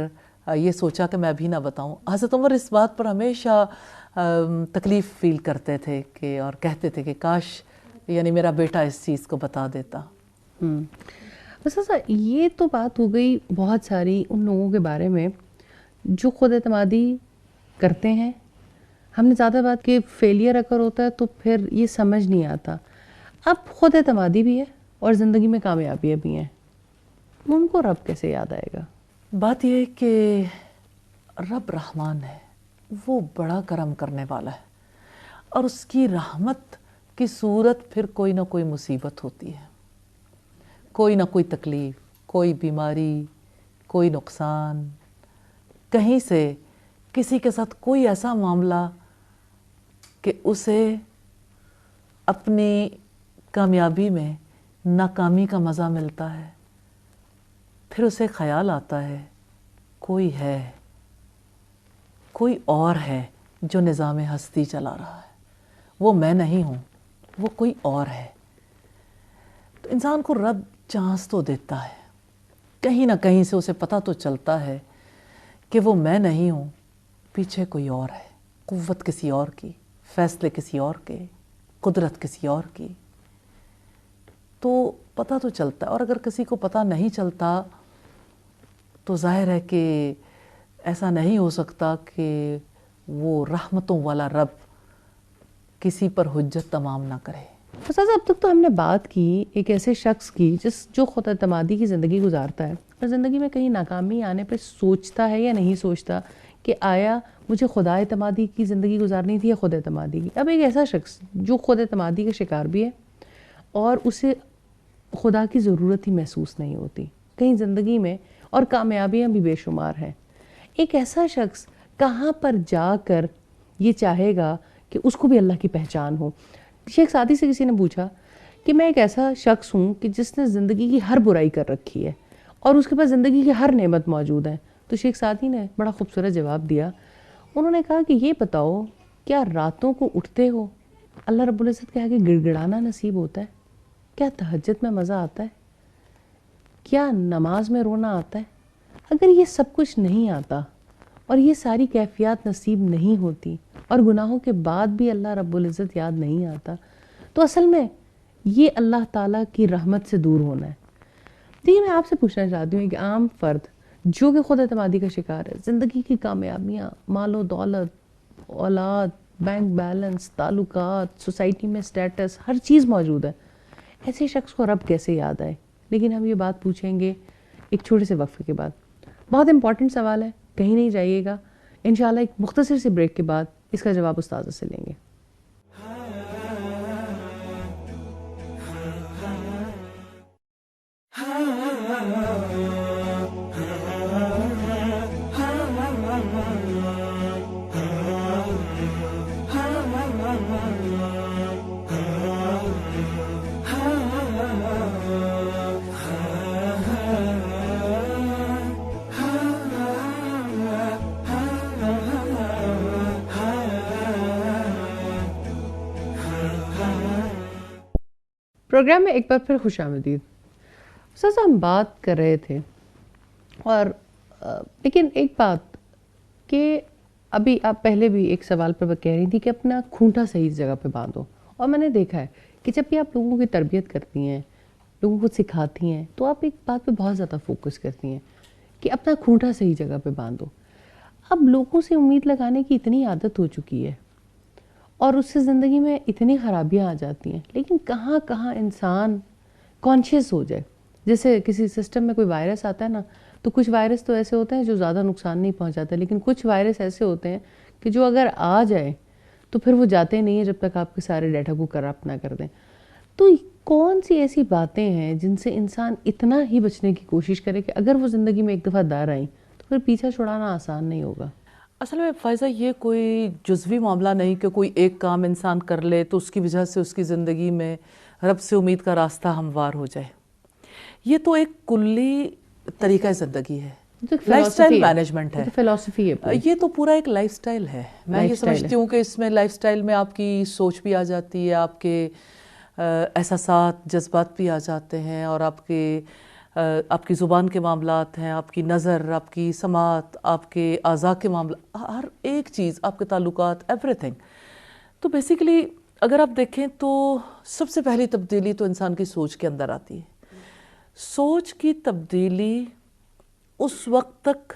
یہ سوچا کہ میں ابھی نہ بتاؤں. حضرت عمر اس بات پر ہمیشہ تکلیف فیل کرتے تھے کہ اور کہتے تھے کہ کاش یعنی میرا بیٹا اس چیز کو بتا دیتا. بس ایسا یہ تو بات ہو گئی بہت ساری ان لوگوں کے بارے میں جو خود اعتمادی کرتے ہیں. ہم نے زیادہ بات کہ فیلئر اگر ہوتا ہے تو پھر یہ سمجھ نہیں آتا. اب خود اعتمادی بھی ہے اور زندگی میں کامیابیاں بھی ہیں، ان کو رب کیسے یاد آئے گا؟ بات یہ ہے کہ رب رحمان ہے، وہ بڑا کرم کرنے والا ہے، اور اس کی رحمت کی صورت پھر کوئی نہ کوئی مصیبت ہوتی ہے، کوئی نہ کوئی تکلیف، کوئی بیماری، کوئی نقصان، کہیں سے کسی کے ساتھ کوئی ایسا معاملہ کہ اسے اپنی کامیابی میں ناکامی کا مزہ ملتا ہے. پھر اسے خیال آتا ہے کوئی ہے، کوئی اور ہے جو نظام ہستی چلا رہا ہے، وہ میں نہیں ہوں، وہ کوئی اور ہے. تو انسان کو رب چانس تو دیتا ہے، کہیں نہ کہیں سے اسے پتہ تو چلتا ہے کہ وہ میں نہیں ہوں، پیچھے کوئی اور ہے، قوت کسی اور کی، فیصلے کسی اور کے، قدرت کسی اور کی. تو پتہ تو چلتا ہے. اور اگر کسی کو پتہ نہیں چلتا تو ظاہر ہے کہ ایسا نہیں ہو سکتا کہ وہ رحمتوں والا رب کسی پر حجت تمام نہ کرے. استاذ اب تک تو ہم نے بات کی ایک ایسے شخص کی جو خود اعتمادی کی زندگی گزارتا ہے اور زندگی میں کہیں ناکامی آنے پہ سوچتا ہے یا نہیں سوچتا کہ آیا مجھے خدا اعتمادی کی زندگی گزارنی تھی یا خود اعتمادی کی. اب ایک ایسا شخص جو خود اعتمادی کا شکار بھی ہے اور اسے خدا کی ضرورت ہی محسوس نہیں ہوتی کہیں زندگی میں، اور کامیابیاں بھی بے شمار ہیں. ایک ایسا شخص کہاں پر جا کر یہ چاہے گا کہ اس کو بھی اللہ کی پہچان ہو. شیخ سعدی سے کسی نے پوچھا کہ میں ایک ایسا شخص ہوں کہ جس نے زندگی کی ہر برائی کر رکھی ہے اور اس کے پاس زندگی کی ہر نعمت موجود ہے. تو شیخ سعدی نے بڑا خوبصورت جواب دیا. انہوں نے کہا کہ یہ بتاؤ کیا راتوں کو اٹھتے ہو اللہ رب العزت کے آگے گڑ گڑانا نصیب ہوتا ہے؟ کیا تہجد میں مزہ آتا ہے؟ کیا نماز میں رونا آتا ہے؟ اگر یہ سب کچھ نہیں آتا اور یہ ساری کیفیات نصیب نہیں ہوتی اور گناہوں کے بعد بھی اللہ رب العزت یاد نہیں آتا تو اصل میں یہ اللہ تعالیٰ کی رحمت سے دور ہونا ہے. دیکھیے میں آپ سے پوچھنا چاہتی ہوں ایک عام فرد جو کہ خود اعتمادی کا شکار ہے، زندگی کی کامیابیاں، مال و دولت، اولاد، بینک بیلنس، تعلقات، سوسائٹی میں سٹیٹس، ہر چیز موجود ہے، ایسے شخص کو رب کیسے یاد آئے؟ لیکن ہم یہ بات پوچھیں گے ایک چھوٹے سے وقفے کے بعد. بہت امپورٹنٹ سوال ہے، کہیں نہیں جائیے گا. انشاءاللہ ایک مختصر سے بریک کے بعد اس کا جواب استاذہ سے لیں گے. پروگرام میں ایک بار پھر خوش آمدید. استاذ ہم بات کر رہے تھے اور لیکن ایک بات کہ ابھی آپ پہلے بھی ایک سوال پر کہہ رہی تھی کہ اپنا کھونٹا صحیح جگہ پہ باندھو، اور میں نے دیکھا ہے کہ جب بھی آپ لوگوں کی تربیت کرتی ہیں، لوگوں کو سکھاتی ہیں، تو آپ ایک بات پہ بہت زیادہ فوکس کرتی ہیں کہ اپنا کھونٹا صحیح جگہ پہ باندھو. اب لوگوں سے امید لگانے کی اتنی عادت ہو چکی ہے اور اس سے زندگی میں اتنی خرابیاں آ جاتی ہیں، لیکن کہاں کہاں انسان کانشیس ہو جائے. جیسے کسی سسٹم میں کوئی وائرس آتا ہے نا، تو کچھ وائرس تو ایسے ہوتے ہیں جو زیادہ نقصان نہیں پہنچاتے، لیکن کچھ وائرس ایسے ہوتے ہیں کہ جو اگر آ جائے تو پھر وہ جاتے نہیں ہیں جب تک آپ کے سارے ڈیٹا کو کرپٹ نہ کر دیں. تو کون سی ایسی باتیں ہیں جن سے انسان اتنا ہی بچنے کی کوشش کرے کہ اگر وہ زندگی میں ایک دفعہ دار آئیں تو پھر پیچھا چھڑانا آسان نہیں ہوگا؟ اصل میں فائزہ یہ کوئی جزوی معاملہ نہیں کہ کوئی ایک کام انسان کر لے تو اس کی وجہ سے اس کی زندگی میں رب سے امید کا راستہ ہموار ہو جائے. یہ تو ایک کلی طریقہ زندگی ہے، لائف سٹائل مینجمنٹ ہے، فلسفی ہے. یہ تو پورا ایک لائف سٹائل ہے. میں یہ سمجھتی ہوں کہ اس میں لائف سٹائل میں آپ کی سوچ بھی آ جاتی ہے، آپ کے احساسات، جذبات بھی آ جاتے ہیں، اور آپ کی زبان کے معاملات ہیں، آپ کی نظر، آپ کی سماعت، آپ کے اعضاء کے معاملات، ہر ایک چیز، آپ کے تعلقات، ایوری تھنگ. تو بیسیکلی اگر آپ دیکھیں تو سب سے پہلی تبدیلی تو انسان کی سوچ کے اندر آتی ہے. سوچ کی تبدیلی اس وقت تک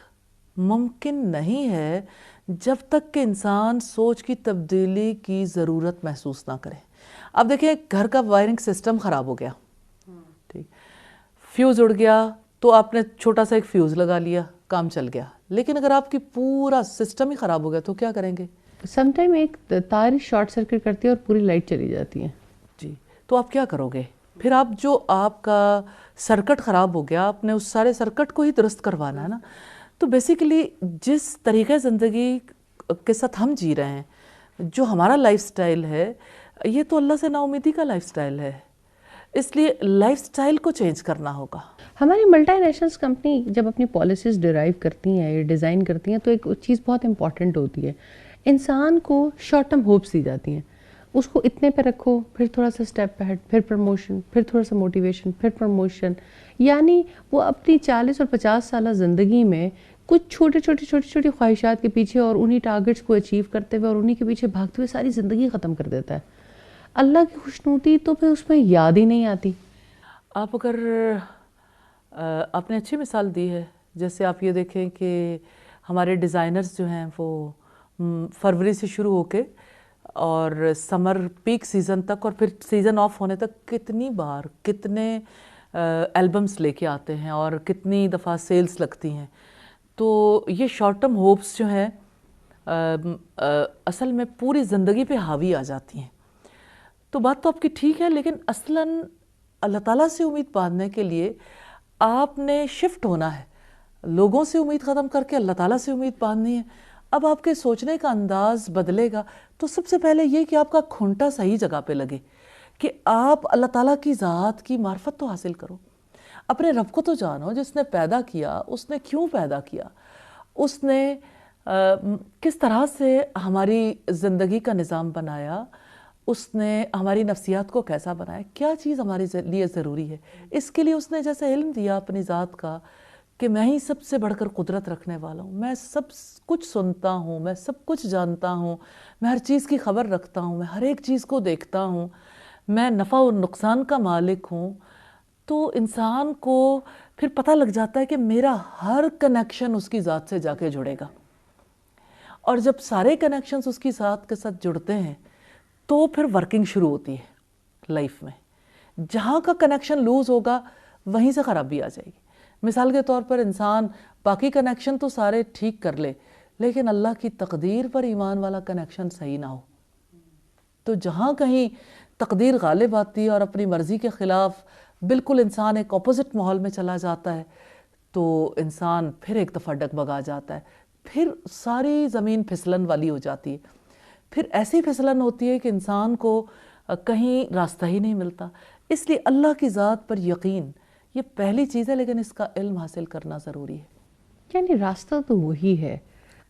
ممکن نہیں ہے جب تک کہ انسان سوچ کی تبدیلی کی ضرورت محسوس نہ کرے. اب دیکھیں گھر کا وائرنگ سسٹم خراب ہو گیا، ٹھیک، فیوز اڑ گیا تو آپ نے چھوٹا سا ایک فیوز لگا لیا، کام چل گیا. لیکن اگر آپ کی پورا سسٹم ہی خراب ہو گیا تو کیا کریں گے؟ سم ٹائم ایک تار شارٹ سرکٹ کرتی ہے اور پوری لائٹ چلی جاتی ہے. جی، تو آپ کیا کرو گے؟ پھر آپ کا سرکٹ خراب ہو گیا، آپ نے اس سارے سرکٹ کو ہی درست کروانا ہے نا. تو بیسیکلی جس طریقہ زندگی کے ساتھ ہم جی رہے ہیں، جو ہمارا لائف سٹائل ہے، یہ تو اللہ سے نا امیدی کا لائف سٹائل ہے. اس لیے لائف سٹائل کو چینج کرنا ہوگا. ہماری ملٹی نیشنلز کمپنی جب اپنی پالیسیز ڈرائیو کرتی ہیں یا ڈیزائن کرتی ہیں تو ایک چیز بہت امپورٹنٹ ہوتی ہے, انسان کو شارٹ ٹرم ہوپس دی جاتی ہیں. اس کو اتنے پہ رکھو, پھر تھوڑا سا اسٹیپ ہیڈ, پھر پروموشن, پھر تھوڑا سا موٹیویشن, پھر پروموشن. یعنی وہ اپنی 40 اور 50 سالہ زندگی میں کچھ چھوٹی خواہشات کے پیچھے اور انہی ٹارگٹس کو اچیو کرتے ہوئے اور انہی کے پیچھے بھاگتے ہوئے ساری زندگی ختم کر دیتا ہے. اللہ کی خوشنودی تو پھر اس میں یاد ہی نہیں آتی. آپ اگر آپ نے اچھی مثال دی ہے, جیسے آپ یہ دیکھیں کہ ہمارے ڈیزائنرز جو ہیں وہ فروری سے شروع ہو کے اور سمر پیک سیزن تک اور پھر سیزن آف ہونے تک کتنی بار کتنے البمز لے کے آتے ہیں اور کتنی دفعہ سیلز لگتی ہیں. تو یہ شارٹ ٹرم ہوپس جو ہیں اصل میں پوری زندگی پہ حاوی آ جاتی ہیں. تو بات تو آپ کی ٹھیک ہے, لیکن اصلاً اللہ تعالیٰ سے امید باندھنے کے لیے آپ نے شفٹ ہونا ہے. لوگوں سے امید ختم کر کے اللہ تعالیٰ سے امید باندھنی ہے. اب آپ کے سوچنے کا انداز بدلے گا تو سب سے پہلے یہ کہ آپ کا کھنٹا صحیح جگہ پہ لگے, کہ آپ اللہ تعالیٰ کی ذات کی معرفت تو حاصل کرو. اپنے رب کو تو جانو جس نے پیدا کیا, اس نے کیوں پیدا کیا, اس نے کس طرح سے ہماری زندگی کا نظام بنایا, اس نے ہماری نفسیات کو کیسا بنایا, کیا چیز ہمارے لیے ضروری ہے. اس کے لیے اس نے جیسے علم دیا اپنی ذات کا کہ میں ہی سب سے بڑھ کر قدرت رکھنے والا ہوں, میں سب کچھ سنتا ہوں, میں سب کچھ جانتا ہوں, میں ہر چیز کی خبر رکھتا ہوں, میں ہر ایک چیز کو دیکھتا ہوں, میں نفع و نقصان کا مالک ہوں. تو انسان کو پھر پتہ لگ جاتا ہے کہ میرا ہر کنیکشن اس کی ذات سے جا کے جڑے گا. اور جب سارے کنیکشنز اس کی ذات کے ساتھ جڑتے ہیں تو پھر ورکنگ شروع ہوتی ہے لائف میں. جہاں کا کنیکشن لوز ہوگا وہیں سے خرابی آ جائے گی. مثال کے طور پر انسان باقی کنیکشن تو سارے ٹھیک کر لے, لیکن اللہ کی تقدیر پر ایمان والا کنیکشن صحیح نہ ہو, تو جہاں کہیں تقدیر غالب آتی ہے اور اپنی مرضی کے خلاف بالکل انسان ایک اپوزٹ ماحول میں چلا جاتا ہے تو انسان پھر ایک دفعہ ڈگمگا جاتا ہے, پھر ساری زمین پھسلن والی ہو جاتی ہے. پھر ایسی پھسلن ہوتی ہے کہ انسان کو کہیں راستہ ہی نہیں ملتا. اس لیے اللہ کی ذات پر یقین یہ پہلی چیز ہے, لیکن اس کا علم حاصل کرنا ضروری ہے. یعنی راستہ تو وہی ہے,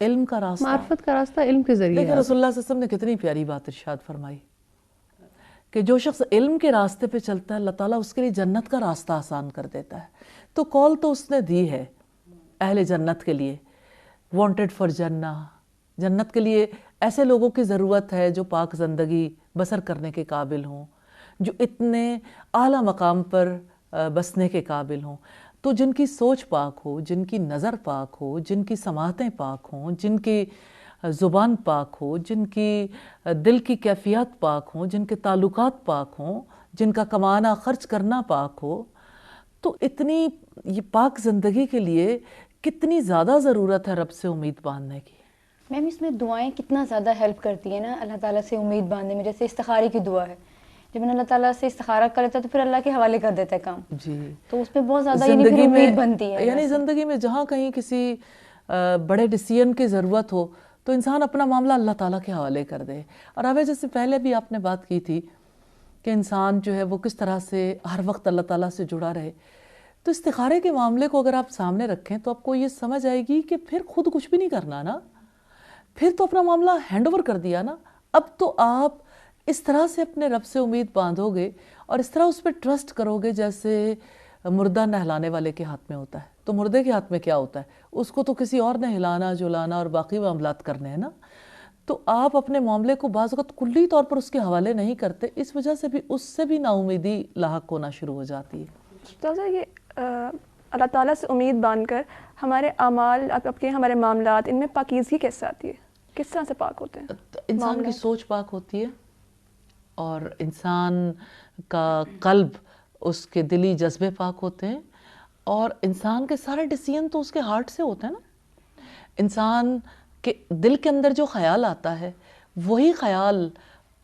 علم کا راستہ, معرفت کا راستہ علم کے ذریعے. لیکن رسول اللہ صلی اللہ علیہ وسلم نے کتنی پیاری بات ارشاد فرمائی کہ جو شخص علم کے راستے پہ چلتا ہے اللہ تعالیٰ اس کے لیے جنت کا راستہ آسان کر دیتا ہے. تو کال تو اس نے دی ہے اہل جنت کے لیے, وانٹڈ فار جنہ, جنت کے لیے ایسے لوگوں کی ضرورت ہے جو پاک زندگی بسر کرنے کے قابل ہوں, جو اتنے اعلیٰ مقام پر بسنے کے قابل ہوں, تو جن کی سوچ پاک ہو, جن کی نظر پاک ہو, جن کی سماعتیں پاک ہوں, جن کی زبان پاک ہو, جن کی دل کی کیفیات پاک ہوں, جن کے تعلقات پاک ہوں, جن کا کمانا خرچ کرنا پاک ہو. تو اتنی یہ پاک زندگی کے لیے کتنی زیادہ ضرورت ہے رب سے امید باندھنے کی. میم اس میں دعائیں کتنا زیادہ ہیلپ کرتی ہیں نا اللہ تعالیٰ سے امید باندھنے میں. جیسے استخارے کی دعا ہے, جب اللہ تعالیٰ سے استخارہ کر لیتا ہے تو پھر اللہ کے حوالے کر دیتا ہے کام. جی, تو اس پہ بہت زیادہ زندگی میں امید بنتی ہے. یعنی زندگی میں جہاں کہیں کسی بڑے ڈیسیژن کی ضرورت ہو تو انسان اپنا معاملہ اللہ تعالیٰ کے حوالے کر دے. اور اب جیسے پہلے بھی آپ نے بات کی تھی کہ انسان جو ہے وہ کس طرح سے ہر وقت اللہ تعالیٰ سے جڑا رہے, تو استخارے کے معاملے کو اگر آپ سامنے رکھیں تو آپ کو یہ سمجھ آئے گی کہ پھر خود کچھ بھی نہیں کرنا نا, پھر تو اپنا معاملہ ہینڈ اوور کر دیا نا. اب تو آپ اس طرح سے اپنے رب سے امید باندھو گے اور اس طرح اس پہ ٹرسٹ کرو گے جیسے مردہ نہلانے والے کے ہاتھ میں ہوتا ہے. تو مردے کے ہاتھ میں کیا ہوتا ہے, اس کو تو کسی اور نے ہلانا جلانا اور باقی معاملات کرنے ہیں نا. تو آپ اپنے معاملے کو بعض اوقات کلی طور پر اس کے حوالے نہیں کرتے, اس وجہ سے بھی اس سے بھی نا امیدی لاحق ہونا شروع ہو جاتی ہے. تو یہ اللہ تعالیٰ سے امید باندھ کر ہمارے اعمال, ہمارے معاملات, ان میں پاکیزگی کیسے آتی ہے, کس طرح سے پاک ہوتے ہیں؟ انسان کی سوچ پاک ہوتی ہے اور انسان کا قلب, اس کے دلی جذبے پاک ہوتے ہیں, اور انسان کے سارے ڈیسیژن تو اس کے ہارٹ سے ہوتے ہیں نا. انسان کے دل کے اندر جو خیال آتا ہے وہی خیال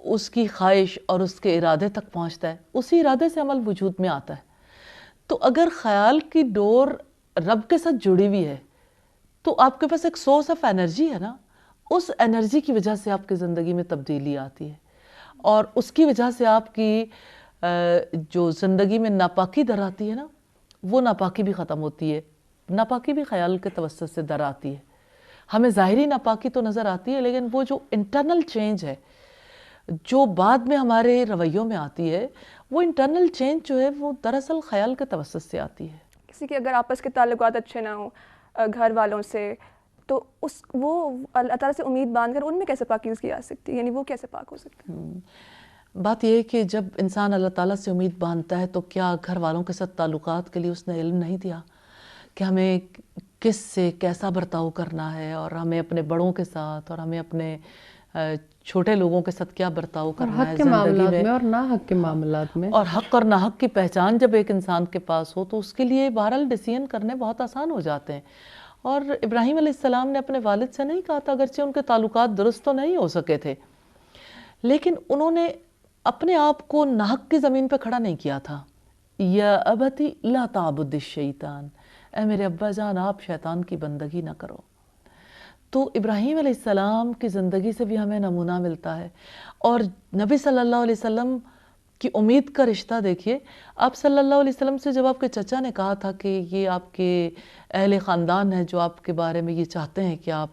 اس کی خواہش اور اس کے ارادے تک پہنچتا ہے, اسی ارادے سے عمل وجود میں آتا ہے. تو اگر خیال کی ڈور رب کے ساتھ جڑی ہوئی ہے تو آپ کے پاس ایک سورس آف انرجی ہے نا, اس انرجی کی وجہ سے آپ کی زندگی میں تبدیلی آتی ہے اور اس کی وجہ سے آپ کی جو زندگی میں ناپاکی در آتی ہے نا، وہ ناپاکی بھی ختم ہوتی ہے. ناپاکی بھی خیال کے توسط سے در آتی ہے. ہمیں ظاہری ناپاکی تو نظر آتی ہے، لیکن وہ جو انٹرنل چینج ہے جو بعد میں ہمارے رویوں میں آتی ہے، وہ انٹرنل چینج جو ہے وہ دراصل خیال کے توسط سے آتی ہے. کسی کے اگر آپس کے تعلقات اچھے نہ ہوں گھر والوں سے، تو وہ اللہ تعالیٰ سے امید باندھ کر ان میں کیسے پاکیزگی آ سکتی ہے؟ یعنی وہ کیسے پاک ہو سکتا ہے؟ بات یہ ہے کہ جب انسان اللہ تعالیٰ سے امید باندھتا ہے تو کیا گھر والوں کے ساتھ تعلقات کے لیے اس نے علم نہیں دیا کہ ہمیں کس سے کیسا برتاؤ کرنا ہے، اور ہمیں اپنے بڑوں کے ساتھ اور ہمیں اپنے چھوٹے لوگوں کے ساتھ کیا برتاؤ کرنا ہے زندگی میں، اور نہ حق کے معاملات میں. اور حق اور ناحق کی پہچان جب ایک انسان کے پاس ہو تو اس کے لیے بہرحال ڈیسیژن کرنے بہت آسان ہو جاتے ہیں. اور ابراہیم علیہ السلام نے اپنے والد سے نہیں کہا تھا، اگرچہ ان کے تعلقات درست تو نہیں ہو سکے تھے، لیکن انہوں نے اپنے آپ کو ناحق کی زمین پہ کھڑا نہیں کیا تھا. یا ابتی لا تعبد الشیطان، اے میرے ابا جان آپ شیطان کی بندگی نہ کرو. تو ابراہیم علیہ السلام کی زندگی سے بھی ہمیں نمونہ ملتا ہے. اور نبی صلی اللہ علیہ وسلم کی امید کا رشتہ دیکھیے. آپ صلی اللہ علیہ وسلم سے جب آپ کے چچا نے کہا تھا کہ یہ آپ کے اہل خاندان ہے جو آپ کے بارے میں یہ چاہتے ہیں کہ آپ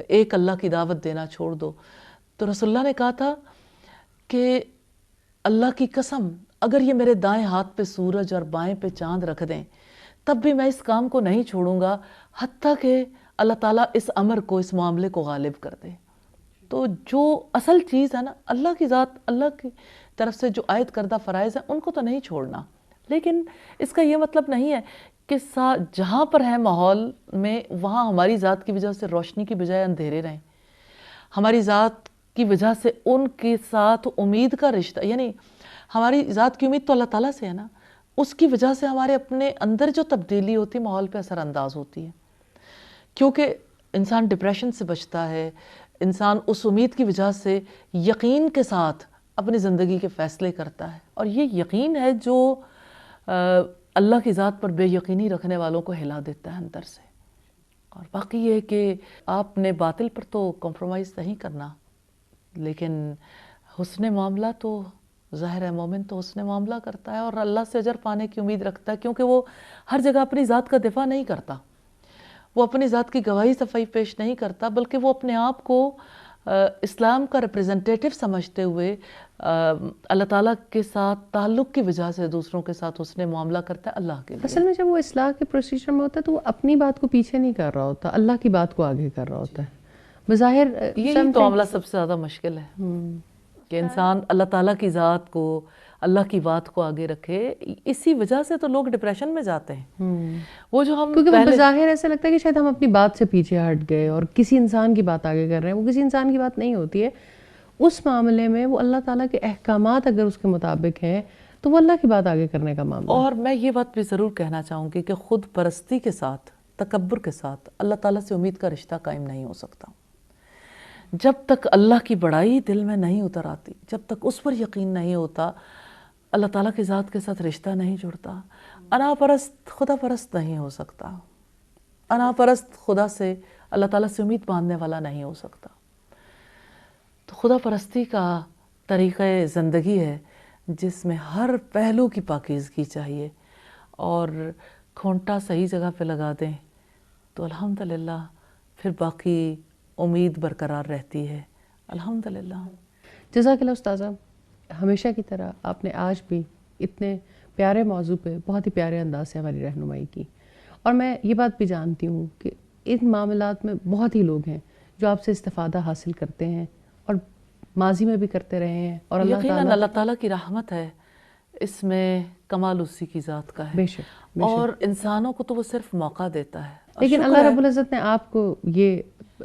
ایک اللہ کی دعوت دینا چھوڑ دو، تو رسول اللہ نے کہا تھا کہ اللہ کی قسم اگر یہ میرے دائیں ہاتھ پہ سورج اور بائیں پہ چاند رکھ دیں تب بھی میں اس کام کو نہیں چھوڑوں گا حتیٰ کہ اللہ تعالیٰ اس امر کو، اس معاملے کو غالب کر دے. تو جو اصل چیز ہے نا، اللہ کی ذات، اللہ کی طرف سے جو عائد کردہ فرائض ہیں ان کو تو نہیں چھوڑنا. لیکن اس کا یہ مطلب نہیں ہے کہ جہاں پر ہے ماحول میں وہاں ہماری ذات کی وجہ سے روشنی کی بجائے اندھیرے رہیں. ہماری ذات کی وجہ سے ان کے ساتھ امید کا رشتہ، یعنی ہماری ذات کی امید تو اللہ تعالیٰ سے ہے نا، اس کی وجہ سے ہمارے اپنے اندر جو تبدیلی ہوتی ہے ماحول پہ اثر انداز ہوتی ہے. کیونکہ انسان ڈپریشن سے بچتا ہے، انسان اس امید کی وجہ سے یقین کے ساتھ اپنی زندگی کے فیصلے کرتا ہے. اور یہ یقین ہے جو اللہ کی ذات پر بے یقینی رکھنے والوں کو ہلا دیتا ہے اندر سے. اور باقی یہ ہے کہ آپ نے باطل پر تو کمپرومائز نہیں کرنا، لیکن حسن معاملہ تو ظاہر ہے مومن تو حسن معاملہ کرتا ہے اور اللہ سے اجر پانے کی امید رکھتا ہے، کیونکہ وہ ہر جگہ اپنی ذات کا دفاع نہیں کرتا، وہ اپنی ذات کی گواہی صفائی پیش نہیں کرتا، بلکہ وہ اپنے آپ کو اسلام کا ریپریزنٹیٹیو سمجھتے ہوئے اللہ تعالیٰ کے ساتھ تعلق کی وجہ سے دوسروں کے ساتھ حسن معاملہ کرتا ہے اللہ کے لیے. اصل میں جب وہ اصلاح کے پروسیجر میں ہوتا ہے تو وہ اپنی بات کو پیچھے نہیں کر رہا ہوتا، اللہ کی بات کو آگے کر رہا ہوتا ہے. بظاہر یہی تو معاملہ سب سے زیادہ مشکل ہے کہ انسان اللہ تعالیٰ کی ذات کو، اللہ کی بات کو آگے رکھے. اسی وجہ سے تو لوگ ڈپریشن میں جاتے ہیں. وہ جو ہم کیونکہ بظاہر ایسا لگتا ہے کہ شاید ہم اپنی بات سے پیچھے ہٹ گئے اور کسی انسان کی بات آگے کر رہے ہیں. وہ کسی انسان کی بات نہیں ہوتی ہے اس معاملے میں. وہ اللہ تعالیٰ کے احکامات اگر اس کے مطابق ہیں تو وہ اللہ کی بات آگے کرنے کا معاملہ. اور میں یہ بات بھی ضرور کہنا چاہوں گی کہ خود پرستی کے ساتھ، تکبر کے ساتھ اللہ تعالیٰ سے امید کا رشتہ قائم نہیں ہو سکتا. جب تک اللہ کی بڑائی دل میں نہیں اتر آتی، جب تک اس پر یقین نہیں ہوتا، اللہ تعالیٰ کی ذات کے ساتھ رشتہ نہیں جڑتا. انا پرست خدا پرست نہیں ہو سکتا. انا پرست خدا سے، اللہ تعالیٰ سے امید باندھنے والا نہیں ہو سکتا. تو خدا پرستی کا طریقہ زندگی ہے جس میں ہر پہلو کی پاکیزگی چاہیے، اور کھونٹا صحیح جگہ پہ لگا دیں تو الحمدللہ پھر باقی امید برقرار رہتی ہے. الحمدللہ. جزاک اللہ استاذہ. ہمیشہ کی طرح آپ نے آج بھی اتنے پیارے موضوع پہ بہت ہی پیارے انداز سے ہماری رہنمائی کی. اور میں یہ بات بھی جانتی ہوں کہ ان معاملات میں بہت ہی لوگ ہیں جو آپ سے استفادہ حاصل کرتے ہیں اور ماضی میں بھی کرتے رہے ہیں. اور یقیناً اللہ تعالیٰ کی رحمت ہے اس میں، کمال اسی کی ذات کا ہے. بے شک. اور انسانوں کو تو وہ صرف موقع دیتا ہے. لیکن اللہ رب العزت نے آپ کو یہ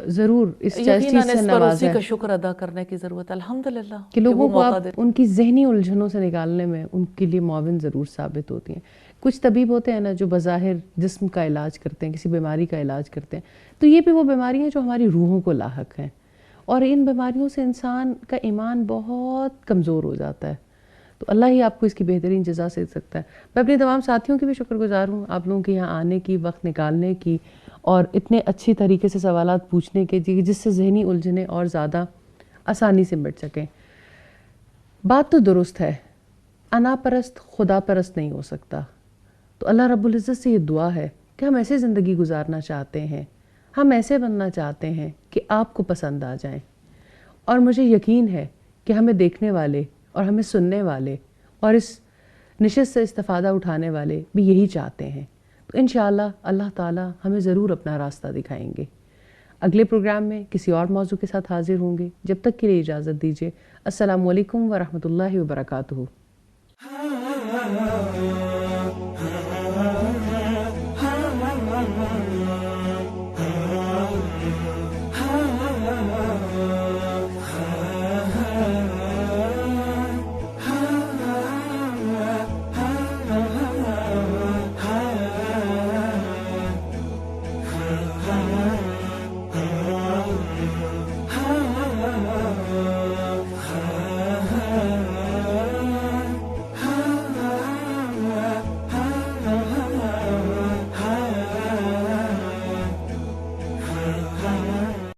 ضرور اس چیز سے نوازا ہے کا شکر ادا کرنے کی ضرورت ہے. الحمدللہ کہ لوگوں کو آپ ان کی ذہنی الجھنوں سے نکالنے میں ان کے لیے معاون ضرور ثابت ہوتی ہیں. کچھ طبیب ہوتے ہیں نا جو بظاہر جسم کا علاج کرتے ہیں، کسی بیماری کا علاج کرتے ہیں، تو یہ بھی وہ بیماریاں جو ہماری روحوں کو لاحق ہیں، اور ان بیماریوں سے انسان کا ایمان بہت کمزور ہو جاتا ہے. تو اللہ ہی آپ کو اس کی بہترین جزا دے سکتا ہے. میں اپنے تمام ساتھیوں کی بھی شکر گزار ہوں آپ لوگوں کے یہاں آنے کی، وقت نکالنے کی، اور اتنے اچھی طریقے سے سوالات پوچھنے کے جس سے ذہنی الجھنیں اور زیادہ آسانی سے مٹ سکیں. بات تو درست ہے، انا پرست خدا پرست نہیں ہو سکتا. تو اللہ رب العزت سے یہ دعا ہے کہ ہم ایسے زندگی گزارنا چاہتے ہیں, ہم ایسے بننا چاہتے ہیں کہ آپ کو پسند آ جائیں. اور مجھے یقین ہے کہ ہمیں دیکھنے والے اور ہمیں سننے والے اور اس نشست سے استفادہ اٹھانے والے بھی یہی چاہتے ہیں. تو انشاءاللہ اللہ تعالیٰ ہمیں ضرور اپنا راستہ دکھائیں گے. اگلے پروگرام میں کسی اور موضوع کے ساتھ حاضر ہوں گے. جب تک کے لیے اجازت دیجیے. السلام علیکم ورحمۃ اللہ وبرکاتہ.